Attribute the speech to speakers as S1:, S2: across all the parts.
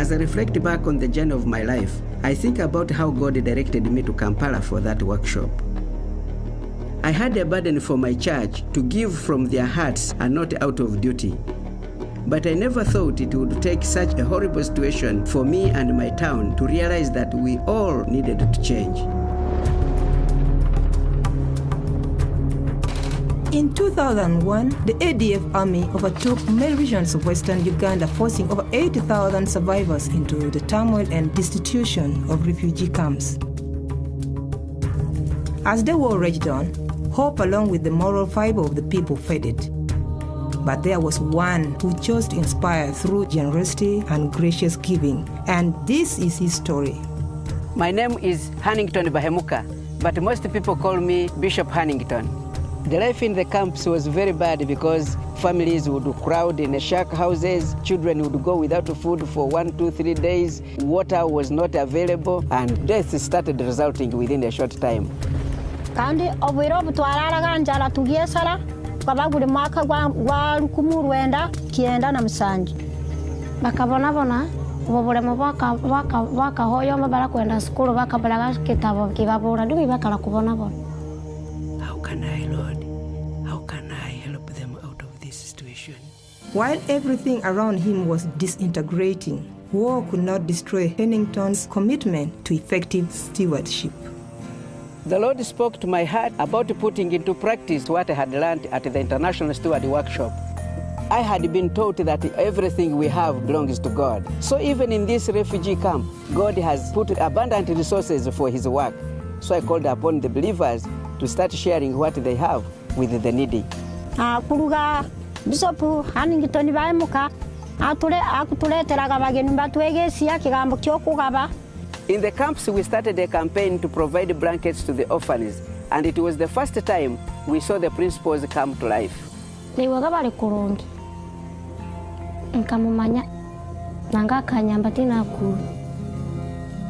S1: As I reflect back on the journey of my life, I think about how God directed me to Kampala for that workshop. I had a burden for my church to give from their hearts and not out of duty. But I never thought it would take such a horrible situation for me and my town to realize that we all needed to change.
S2: In 2001, the ADF army overtook many regions of western Uganda, forcing over 80,000 survivors into the turmoil and destitution of refugee camps. As the war raged on, hope along with the moral fiber of the people faded. But there was one who chose to inspire through generosity and gracious giving, and this is his story.
S1: My name is Hannington Bahemuka, but most people call me Bishop Hannington. The life in the camps was very bad because families would crowd in the shack houses, children would go without food for 1, 2, 3 days, water was not available, and death started resulting within a short time.
S3: Kandi obwiro butwararaga njala tugiesara kwabagure mwaka gwa kumurwenda kienda na msanji bakabona obulemo baka hoyo mabara kwenda skulu bakabalaga kitabo kigabura ndio bakala kubona bona.
S1: How can I, Lord? How can I help them out of this situation?
S2: While everything around him was disintegrating, war could not destroy Hannington's commitment to effective stewardship.
S1: The Lord spoke to my heart about putting into practice what I had learned at the International Steward Workshop. I had been taught that everything we have belongs to God. So even in this refugee camp, God has put abundant resources for his work. So I called upon the believers to start sharing what they have with the needy.
S3: Kuruga Obispo Hannington Bahemuka akutuleteraga bageni batwegesia kigambo kyokugaba.
S1: In the camps, we started a campaign to provide blankets to the orphans, and it was the first time we saw the principles come to life.
S3: Niwaga bali kurungi nkamumanya nanga kanyambatina ku.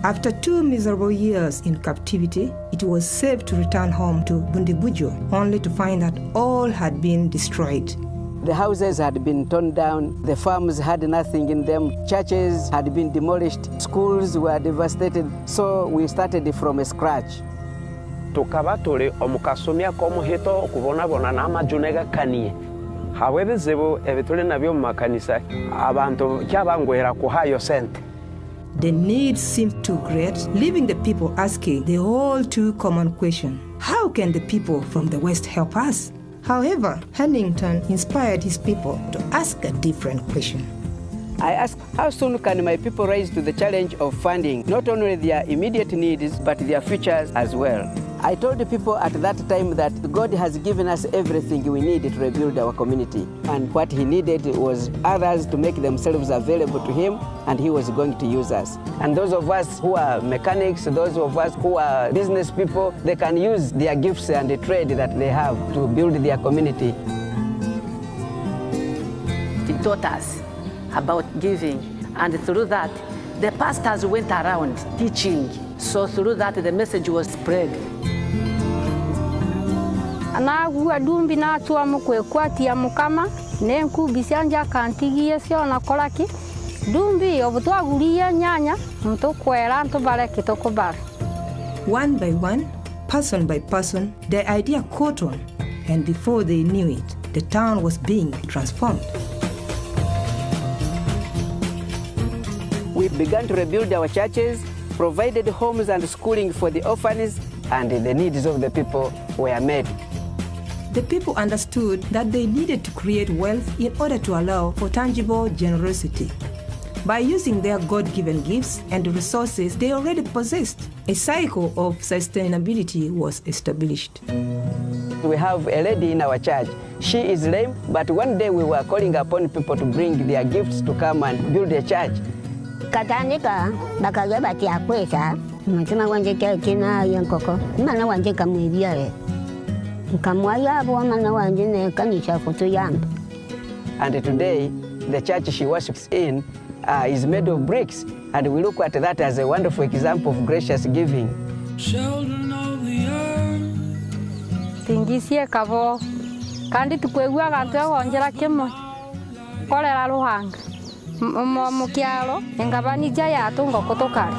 S2: After 2 miserable years in captivity, it was safe to return home to Bundibujo, only to find that all had been destroyed.
S1: The houses had been torn down, the farms had nothing in them, churches had been demolished, schools were devastated, so we started from scratch.
S4: Tukaba tuli omukasomya komuhito kubonabona n'amajunega kaniye hawe bizibu ebituli nabyo mu makanisa abantu kyabangwera kuhayo sente.
S2: The need seemed too great, leaving the people asking the all too common question, how can the people from the West help us? However, Hannington inspired his people to ask a different question.
S1: I asked, how soon can my people rise to the challenge of funding not only their immediate needs, but their futures as well? I told the people at that time that God has given us everything we need to rebuild our community. And what he needed was others to make themselves available to him, and he was going to use us. And those of us who are mechanics, those of us who are business people, they can use their gifts and the trade that they have to build their community.
S5: He taught us about giving, and through that, the pastors went around teaching. So through that, the message was spread.
S3: Anagua dumbi na tua mukwekwatia ya mukama nenku bisanja kantigie sio na kolaki dumbi obutwagulia nyanya mtokwera ntobale kitokobale.
S2: One by one, person by person, the idea caught on, and before they knew it, the town was being transformed.
S1: We began to rebuild our churches, provided homes and schooling for the orphans, and the needs of the people were met.
S2: The people understood that they needed to create wealth in order to allow for tangible generosity. By using their God-given gifts and resources they already possessed, a cycle of sustainability was established.
S1: We have a lady in our church. She is lame, but one day we were calling upon people to bring their gifts to come and build a church.
S3: Katanika bakageba tiakwesa mtima wanje kina yankoko mana wanje kamwibia kamwaya bo mana wanje ne kanisha foto yamba.
S1: And today the church she worships in is made of bricks, and we look at that as a wonderful example of gracious giving.
S6: Children of the earth.
S3: Tingisie kavo kandi tukwegwa gantu onjera kimo kolera ruhanga
S7: mukyalo engabanija yatunga kutokale.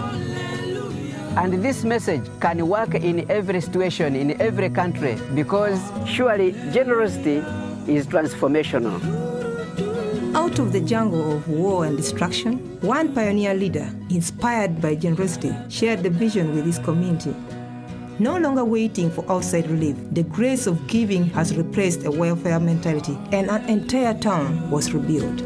S1: And this message can work in every situation, in every country, because surely generosity is transformational.
S2: Out of the jungle of war and destruction, one pioneer leader, inspired by generosity, shared the vision with his community. No longer waiting for outside relief, the grace of giving has replaced a welfare mentality, and an entire town was rebuilt.